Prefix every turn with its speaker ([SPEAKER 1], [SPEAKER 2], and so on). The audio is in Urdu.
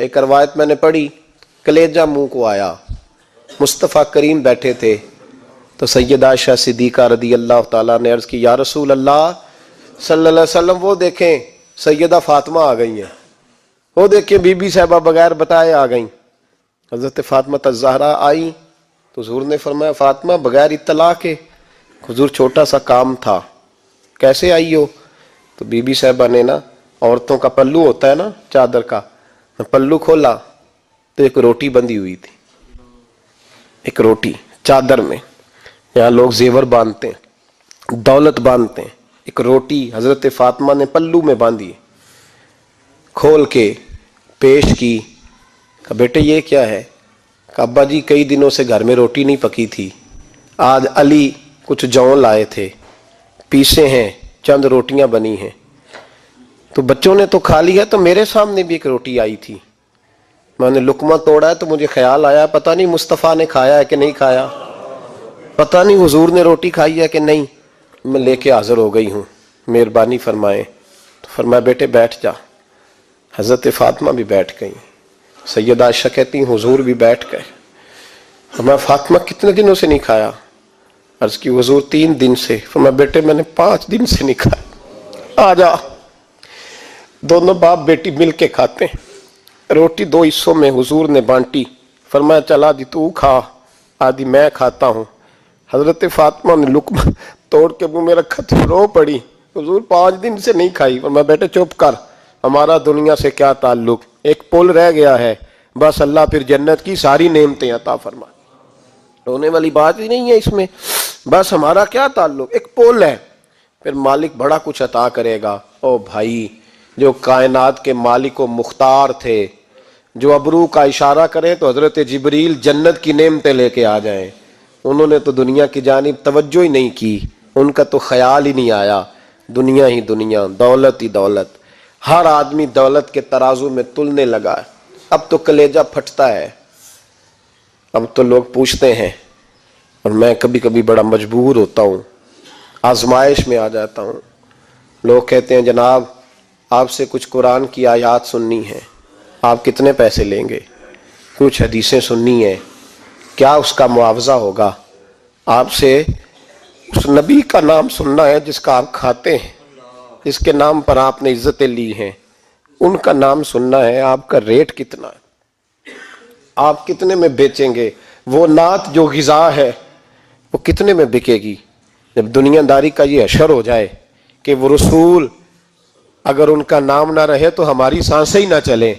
[SPEAKER 1] ایک روایت میں نے پڑھی، کلیجہ منہ کو آیا، مصطفیٰ کریم بیٹھے تھے تو سیدہ عائشہ صدیقہ رضی اللہ تعالیٰ نے عرض کی، یا رسول اللہ صلی اللہ علیہ وسلم وہ دیکھیں سیدہ فاطمہ آ گئی ہیں، وہ دیکھیں بی بی صاحبہ بغیر بتائے آ گئیں۔ حضرت فاطمہ الزہرا آئی تو حضور نے فرمایا فاطمہ بغیر اطلاع کے؟ حضور چھوٹا سا کام تھا، کیسے آئی ہو؟ تو بی بی صاحبہ نے نا، عورتوں کا پلو ہوتا ہے نا چادر کا، پلو کھولا تو ایک روٹی بندھی ہوئی تھی، ایک روٹی چادر میں، یہاں لوگ زیور باندھتے ہیں، دولت باندھتے ہیں، ایک روٹی حضرت فاطمہ نے پلو میں باندھی، کھول کے پیش کی، کہا بیٹے یہ کیا ہے؟ کہا ابا جی کئی دنوں سے گھر میں روٹی نہیں پکی تھی، آج علی کچھ جوں لائے تھے، پیسے ہیں، چند روٹیاں بنی ہیں، تو بچوں نے تو کھا لی ہے، تو میرے سامنے بھی ایک روٹی آئی تھی، میں نے لقمہ توڑا ہے تو مجھے خیال آیا پتہ نہیں مصطفیٰ نے کھایا ہے کہ نہیں کھایا، پتہ نہیں حضور نے روٹی کھائی ہے کہ نہیں، میں لے کے حاضر ہو گئی ہوں، مہربانی فرمائیں۔ تو فرمایا بیٹے بیٹھ جا۔ حضرت فاطمہ بھی بیٹھ گئیں، سیدہ عائشہ کہتی ہیں حضور بھی بیٹھ گئے۔ فرمایا فاطمہ کتنے دنوں سے نہیں کھایا؟ عرض کی حضور 3 دن سے۔ فرمایا بیٹے میں نے 5 دن سے نہیں کھایا، آ جا۔ دونوں باپ بیٹی مل کے کھاتے ہیں، روٹی 2 حصوں میں حضور نے بانٹی، فرمایا چلا دی تو کھا، آدھی میں کھاتا ہوں۔ حضرت فاطمہ نے لقمہ توڑ کے منہ میں رکھا تو رو پڑی، حضور 5 دن سے نہیں کھائی۔ فرمایا بیٹے چپ کر، ہمارا دنیا سے کیا تعلق، ایک پل رہ گیا ہے، بس اللہ پھر جنت کی ساری نعمتیں عطا فرمائے، رونے والی بات ہی نہیں ہے اس میں، بس ہمارا کیا تعلق، ایک پل ہے، پھر مالک بڑا کچھ عطا کرے گا۔ او بھائی، جو کائنات کے مالک و مختار تھے، جو ابرو کا اشارہ کریں تو حضرت جبریل جنت کی نعمتیں لے کے آ جائیں، انہوں نے تو دنیا کی جانب توجہ ہی نہیں کی، ان کا تو خیال ہی نہیں آیا، دنیا ہی دنیا، دولت ہی دولت، ہر آدمی دولت کے ترازو میں تلنے لگا ہے۔ اب تو کلیجہ پھٹتا ہے، اب تو لوگ پوچھتے ہیں، اور میں کبھی کبھی بڑا مجبور ہوتا ہوں، آزمائش میں آ جاتا ہوں، لوگ کہتے ہیں جناب آپ سے کچھ قرآن کی آیات سننی ہے، آپ کتنے پیسے لیں گے؟ کچھ حدیثیں سننی ہیں، کیا اس کا معاوضہ ہوگا؟ آپ سے اس نبی کا نام سننا ہے جس کا آپ کھاتے ہیں، جس کے نام پر آپ نے عزتیں لی ہیں، ان کا نام سننا ہے، آپ کا ریٹ کتنا ہے، آپ کتنے میں بیچیں گے؟ وہ نعت جو غذا ہے وہ کتنے میں بکے گی؟ جب دنیا داری کا یہ حشر ہو جائے کہ وہ رسول اگر ان کا نام نہ رہے تو ہماری سانسیں ہی نہ چلیں۔